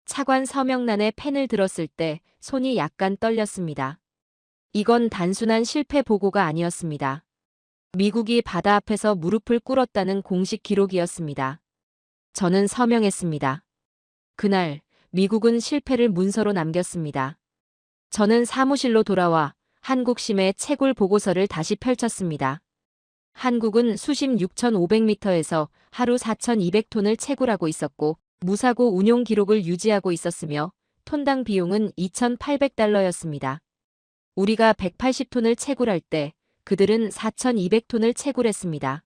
차관 서명란에 펜을 들었을 때 손이 약간 떨렸습니다. 이건 단순한 실패 보고가 아니었습니다. 미국이 바다 앞에서 무릎을 꿇었다는 공식 기록이었습니다. 저는 서명했습니다. 그날 미국은 실패를 문서로 남겼습니다. 저는 사무실로 돌아와 한국심의 채굴 보고서를 다시 펼쳤습니다. 한국은 수심 6,500m에서 하루 4,200톤을 채굴하고 있었고 무사고 운용 기록을 유지하고 있었으며 톤당 비용은 2,800달러였습니다. 우리가 180톤을 채굴할 때 그들은 4,200톤을 채굴했습니다.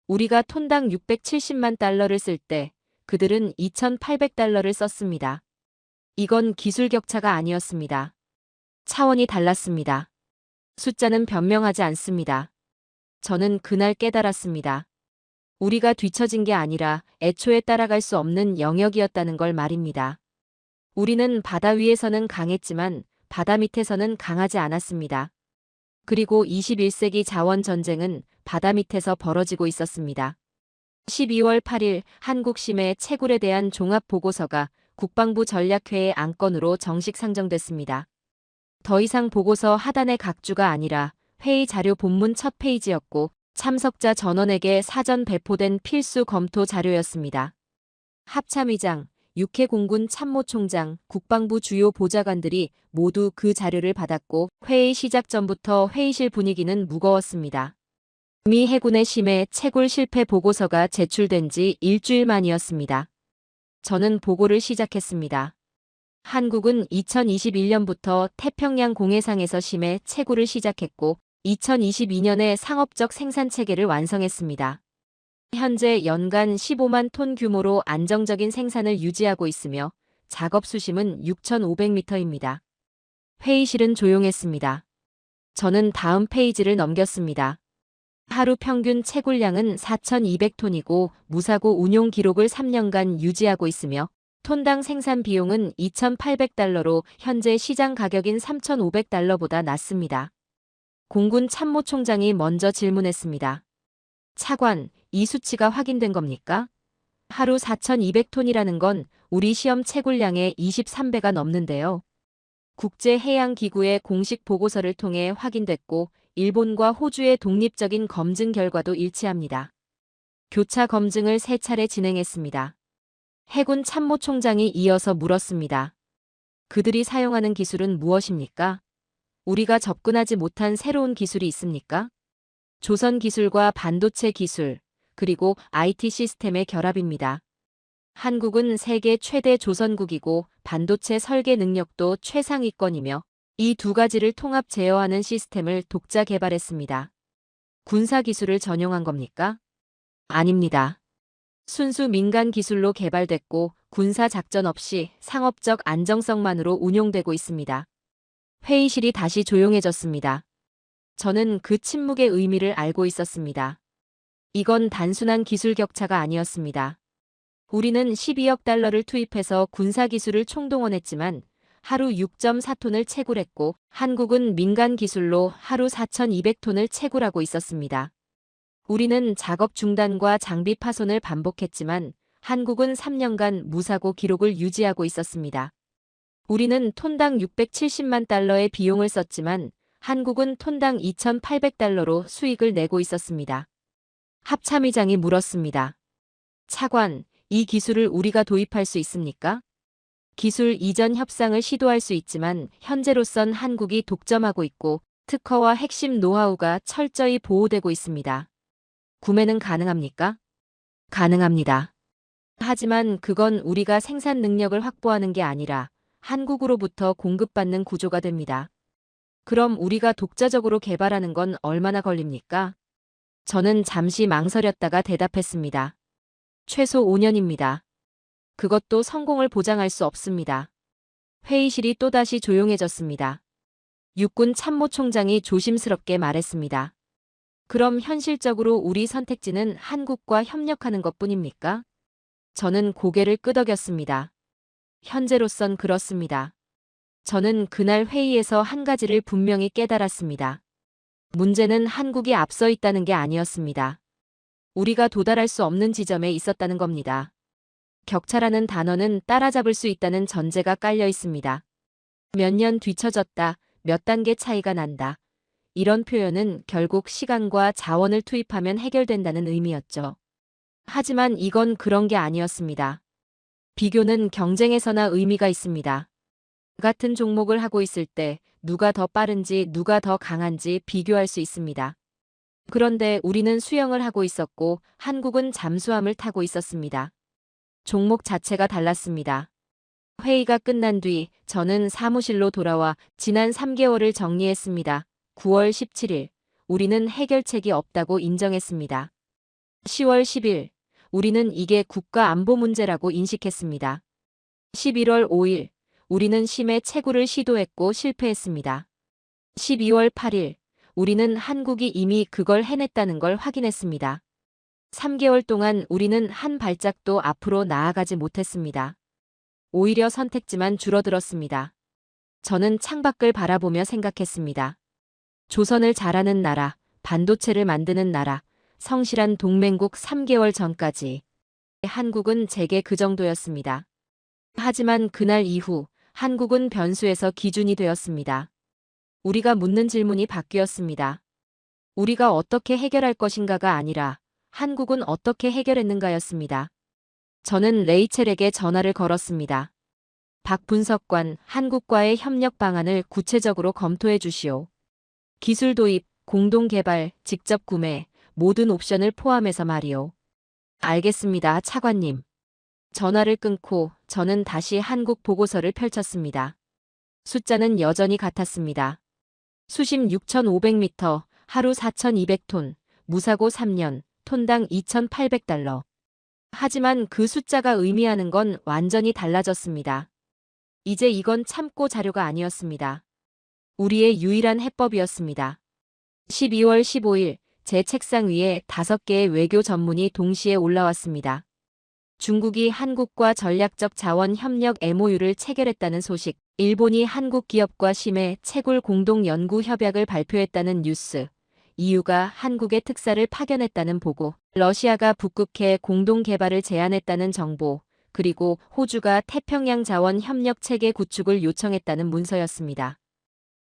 우리가 톤당 670만 달러를 쓸 때 그들은 2,800달러를 썼습니다. 이건 기술 격차가 아니었습니다. 차원이 달랐습니다. 숫자는 변명하지 않습니다. 저는 그날 깨달았습니다. 우리가 뒤처진 게 아니라 애초에 따라갈 수 없는 영역이었다는 걸 말입니다. 우리는 바다 위에서는 강했지만 바다 밑에서는 강하지 않았습니다. 그리고 21세기 자원 전쟁은 바다 밑에서 벌어지고 있었습니다. 12월 8일 한국심의 채굴에 대한 종합보고서가 국방부 전략회의 안건으로 정식 상정됐습니다. 더 이상 보고서 하단의 각주가 아니라 회의 자료 본문 첫 페이지였고 참석자 전원에게 사전 배포된 필수 검토 자료였습니다. 합참의장, 육해 공군 참모총장, 국방부 주요 보좌관들이 모두 그 자료를 받았고 회의 시작 전부터 회의실 분위기는 무거웠습니다. 미 해군의 심해 채굴 실패 보고서가 제출된 지 일주일 만이었습니다. 저는 보고를 시작했습니다. 한국은 2021년부터 태평양 공해상에서 심해 채굴을 시작했고 2022년에 상업적 생산 체계를 완성했습니다. 현재 연간 15만 톤 규모로 안정적인 생산을 유지하고 있으며 작업 수심은 6,500m입니다. 회의실은 조용했습니다. 저는 다음 페이지를 넘겼습니다. 하루 평균 채굴량은 4,200톤이고 무사고 운용 기록을 3년간 유지하고 있으며 톤당 생산 비용은 2,800달러로 현재 시장 가격인 3,500달러보다 낮습니다. 공군 참모총장이 먼저 질문했습니다. 차관, 이 수치가 확인된 겁니까? 하루 4,200톤이라는 건 우리 시험 채굴량의 23배가 넘는데요. 국제해양기구의 공식 보고서를 통해 확인됐고 일본과 호주의 독립적인 검증 결과도 일치합니다. 교차 검증을 3차례 진행했습니다. 해군 참모총장이 이어서 물었습니다. 그들이 사용하는 기술은 무엇입니까? 우리가 접근하지 못한 새로운 기술이 있습니까? 조선 기술과 반도체 기술, 그리고 IT 시스템의 결합입니다. 한국은 세계 최대 조선국이고 반도체 설계 능력도 최상위권이며 이 두 가지를 통합 제어하는 시스템을 독자 개발했습니다. 군사 기술을 전용한 겁니까? 아닙니다. 순수 민간 기술로 개발됐고 군사 작전 없이 상업적 안정성만으로 운용되고 있습니다. 회의실이 다시 조용해졌습니다. 저는 그 침묵의 의미를 알고 있었습니다. 이건 단순한 기술 격차가 아니었습니다. 우리는 12억 달러를 투입해서 군사 기술을 총동원했지만 하루 6.4톤을 채굴했고 한국은 민간 기술로 하루 4,200톤을 채굴하고 있었습니다. 우리는 작업 중단과 장비 파손을 반복했지만 한국은 3년간 무사고 기록을 유지하고 있었습니다. 우리는 톤당 670만 달러의 비용을 썼지만 한국은 톤당 2,800달러로 수익을 내고 있었습니다. 합참의장이 물었습니다. 차관, 이 기술을 우리가 도입할 수 있습니까? 기술 이전 협상을 시도할 수 있지만 현재로선 한국이 독점하고 있고 특허와 핵심 노하우가 철저히 보호되고 있습니다. 구매는 가능합니까? 가능합니다. 하지만 그건 우리가 생산 능력을 확보하는 게 아니라 한국으로부터 공급받는 구조가 됩니다. 그럼 우리가 독자적으로 개발하는 건 얼마나 걸립니까? 저는 잠시 망설였다가 대답했습니다. 최소 5년입니다. 그것도 성공을 보장할 수 없습니다. 회의실이 또다시 조용해졌습니다. 육군 참모총장이 조심스럽게 말했습니다. 그럼 현실적으로 우리 선택지는 한국과 협력하는 것뿐입니까? 저는 고개를 끄덕였습니다. 현재로선 그렇습니다. 저는 그날 회의에서 한 가지를 분명히 깨달았습니다. 문제는 한국이 앞서 있다는 게 아니었습니다. 우리가 도달할 수 없는 지점에 있었다는 겁니다. 격차라는 단어는 따라잡을 수 있다는 전제가 깔려 있습니다. 몇 년 뒤처졌다, 몇 단계 차이가 난다. 이런 표현은 결국 시간과 자원을 투입하면 해결된다는 의미였죠. 하지만 이건 그런 게 아니었습니다. 비교는 경쟁에서나 의미가 있습니다. 같은 종목을 하고 있을 때 누가 더 빠른지 누가 더 강한지 비교할 수 있습니다. 그런데 우리는 수영을 하고 있었고 한국은 잠수함을 타고 있었습니다. 종목 자체가 달랐습니다. 회의가 끝난 뒤 저는 사무실로 돌아와 지난 3개월을 정리했습니다. 9월 17일, 우리는 해결책이 없다고 인정했습니다. 10월 10일, 우리는 이게 국가 안보 문제라고 인식했습니다. 11월 5일, 우리는 심해 채굴을 시도했고 실패했습니다. 12월 8일, 우리는 한국이 이미 그걸 해냈다는 걸 확인했습니다. 3개월 동안 우리는 한 발짝도 앞으로 나아가지 못했습니다. 오히려 선택지만 줄어들었습니다. 저는 창밖을 바라보며 생각했습니다. 조선을 잘하는 나라, 반도체를 만드는 나라, 성실한 동맹국 3개월 전까지 한국은 제게 그 정도였습니다. 하지만 그날 이후 한국은 변수에서 기준이 되었습니다. 우리가 묻는 질문이 바뀌었습니다. 우리가 어떻게 해결할 것인가가 아니라 한국은 어떻게 해결했는가였습니다. 저는 레이첼에게 전화를 걸었습니다. 박 분석관, 한국과의 협력 방안을 구체적으로 검토해 주시오. 기술 도입, 공동 개발, 직접 구매, 모든 옵션을 포함해서 말이오. 알겠습니다, 차관님. 전화를 끊고 저는 다시 한국 보고서를 펼쳤습니다. 숫자는 여전히 같았습니다. 수심 6,500m, 하루 4,200톤, 무사고 3년, 톤당 2,800달러. 하지만 그 숫자가 의미하는 건 완전히 달라졌습니다. 이제 이건 참고 자료가 아니었습니다. 우리의 유일한 해법이었습니다. 12월 15일 제 책상 위에 5개의 외교 전문이 동시에 올라왔습니다. 중국이 한국과 전략적 자원 협력 MOU를 체결했다는 소식, 일본이 한국 기업과 심해 채굴 공동 연구 협약을 발표했다는 뉴스, EU가 한국의 특사를 파견했다는 보고, 러시아가 북극해 공동 개발을 제안했다는 정보, 그리고 호주가 태평양 자원 협력 체계 구축을 요청했다는 문서였습니다.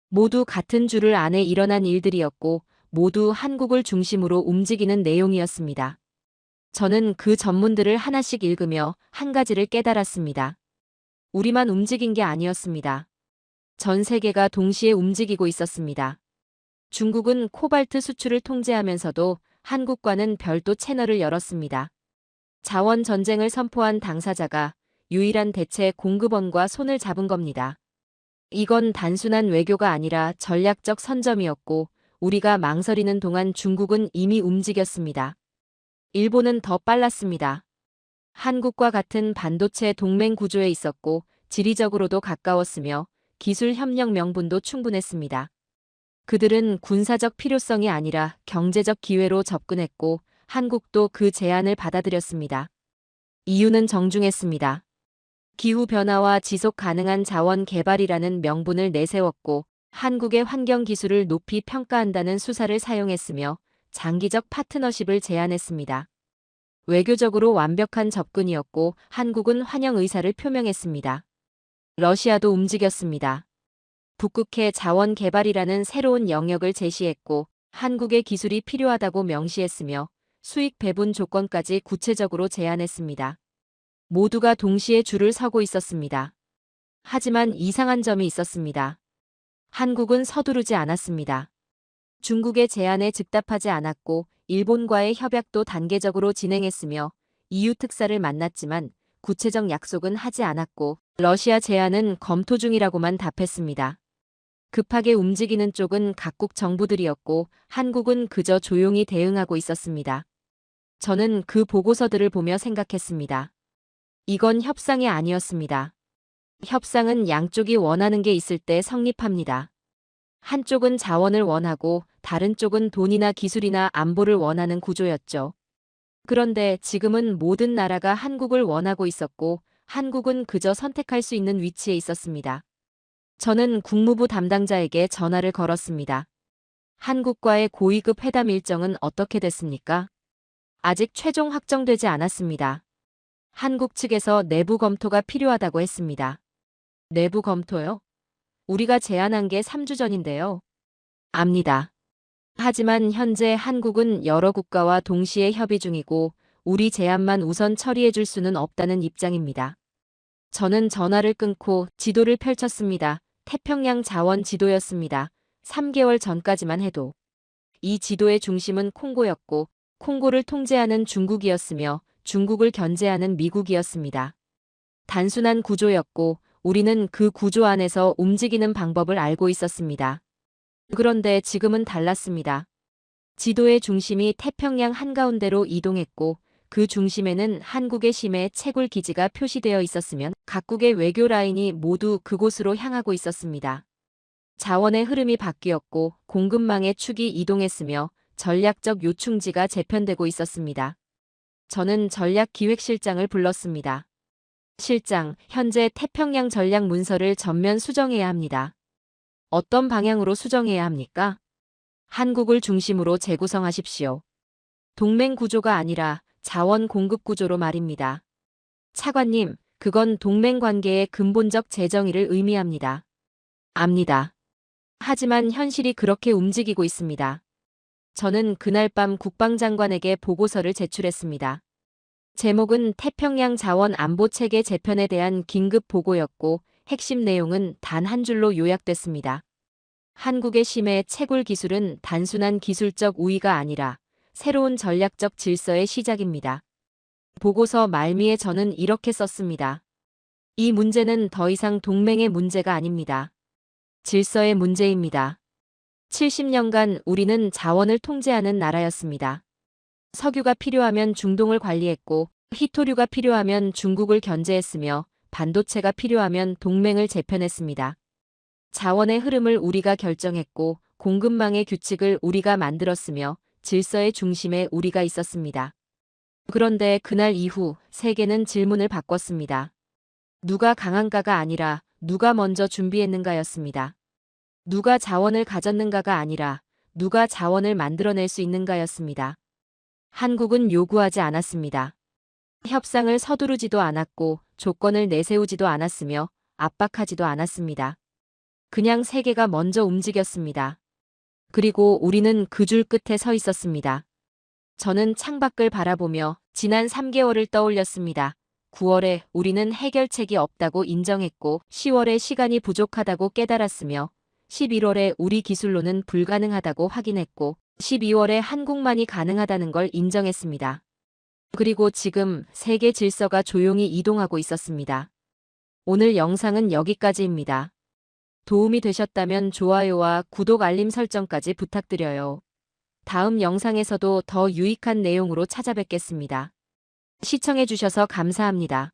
모두 같은 줄을 안에 일어난 일들이었고 모두 한국을 중심으로 움직이는 내용이었습니다. 저는 그 전문들을 하나씩 읽으며 한 가지를 깨달았습니다. 우리만 움직인 게 아니었습니다. 전 세계가 동시에 움직이고 있었습니다. 중국은 코발트 수출을 통제하면서도 한국과는 별도 채널을 열었습니다. 자원 전쟁을 선포한 당사자가 유일한 대체 공급원과 손을 잡은 겁니다. 이건 단순한 외교가 아니라 전략적 선점이었고 우리가 망설이는 동안 중국은 이미 움직였습니다. 일본은 더 빨랐습니다. 한국과 같은 반도체 동맹 구조에 있었고 지리적으로도 가까웠으며 기술 협력 명분도 충분했습니다. 그들은 군사적 필요성이 아니라 경제적 기회로 접근했고 한국도 그 제안을 받아들였습니다. 이유는 정중했습니다. 기후변화와 지속 가능한 자원 개발이라는 명분을 내세웠고 한국의 환경 기술을 높이 평가한다는 수사를 사용했으며 장기적 파트너십을 제안했습니다. 외교적으로 완벽한 접근이었고 한국은 환영 의사를 표명했습니다. 러시아도 움직였습니다. 북극해 자원 개발이라는 새로운 영역을 제시했고 한국의 기술이 필요하다고 명시했으며 수익 배분 조건까지 구체적으로 제안했습니다. 모두가 동시에 줄을 서고 있었습니다. 하지만 이상한 점이 있었습니다. 한국은 서두르지 않았습니다. 중국의 제안에 즉답하지 않았고 일본과의 협약도 단계적으로 진행했으며 EU 특사를 만났지만 구체적 약속은 하지 않았고 러시아 제안은 검토 중이라고만 답했습니다. 급하게 움직이는 쪽은 각국 정부들이었고 한국은 그저 조용히 대응하고 있었습니다. 저는 그 보고서들을 보며 생각했습니다. 이건 협상이 아니었습니다. 협상은 양쪽이 원하는 게 있을 때 성립합니다. 한쪽은 자원을 원하고 다른 쪽은 돈이나 기술이나 안보를 원하는 구조였죠. 그런데 지금은 모든 나라가 한국을 원하고 있었고 한국은 그저 선택할 수 있는 위치에 있었습니다. 저는 국무부 담당자에게 전화를 걸었습니다. 한국과의 고위급 회담 일정은 어떻게 됐습니까? 아직 최종 확정되지 않았습니다. 한국 측에서 내부 검토가 필요하다고 했습니다. 내부 검토요? 우리가 제안한 게 3주 전인데요. 압니다. 하지만 현재 한국은 여러 국가와 동시에 협의 중이고 우리 제안만 우선 처리해 줄 수는 없다는 입장입니다. 저는 전화를 끊고 지도를 펼쳤습니다. 태평양 자원 지도였습니다. 3개월 전까지만 해도. 이 지도의 중심은 콩고였고 콩고를 통제하는 중국이었으며 중국을 견제하는 미국이었습니다. 단순한 구조였고 우리는 그 구조 안에서 움직이는 방법을 알고 있었습니다. 그런데 지금은 달랐습니다. 지도의 중심이 태평양 한가운데로 이동했고 그 중심에는 한국의 심해 채굴 기지가 표시되어 있었으면 각국의 외교 라인이 모두 그곳으로 향하고 있었습니다. 자원의 흐름이 바뀌었고 공급망의 축이 이동했으며 전략적 요충지가 재편되고 있었습니다. 저는 전략기획실장을 불렀습니다. 실장, 현재 태평양 전략 문서를 전면 수정해야 합니다. 어떤 방향으로 수정해야 합니까? 한국을 중심으로 재구성하십시오. 동맹 구조가 아니라 자원 공급 구조로 말입니다. 차관님, 그건 동맹 관계의 근본적 재정의를 의미합니다. 압니다. 하지만 현실이 그렇게 움직이고 있습니다. 저는 그날 밤 국방장관에게 보고서를 제출했습니다. 제목은 태평양 자원 안보 체계 재편에 대한 긴급 보고였고 핵심 내용은 단 한 줄로 요약됐습니다. 한국의 심해 채굴 기술은 단순한 기술적 우위가 아니라 새로운 전략적 질서의 시작입니다. 보고서 말미에 저는 이렇게 썼습니다. 이 문제는 더 이상 동맹의 문제가 아닙니다. 질서의 문제입니다. 70년간 우리는 자원을 통제하는 나라였습니다. 석유가 필요하면 중동을 관리했고 히토류가 필요하면 중국을 견제했으며 반도체가 필요하면 동맹을 재편했습니다. 자원의 흐름을 우리가 결정했고 공급망의 규칙을 우리가 만들었으며 질서의 중심에 우리가 있었습니다. 그런데 그날 이후 세계는 질문을 바꿨습니다. 누가 강한가가 아니라 누가 먼저 준비했는가였습니다. 누가 자원을 가졌는가가 아니라 누가 자원을 만들어낼 수 있는가였습니다. 한국은 요구하지 않았습니다. 협상을 서두르지도 않았고 조건을 내세우지도 않았으며 압박하지도 않았습니다. 그냥 세계가 먼저 움직였습니다. 그리고 우리는 그 줄 끝에 서 있었습니다. 저는 창밖을 바라보며 지난 3개월을 떠올렸습니다. 9월에 우리는 해결책이 없다고 인정했고 10월에 시간이 부족하다고 깨달았으며 11월에 우리 기술로는 불가능하다고 확인했고 12월에 한국만이 가능하다는 걸 인정했습니다. 그리고 지금 세계 질서가 조용히 이동하고 있었습니다. 오늘 영상은 여기까지입니다. 도움이 되셨다면 좋아요와 구독 알림 설정까지 부탁드려요. 다음 영상에서도 더 유익한 내용으로 찾아뵙겠습니다. 시청해주셔서 감사합니다.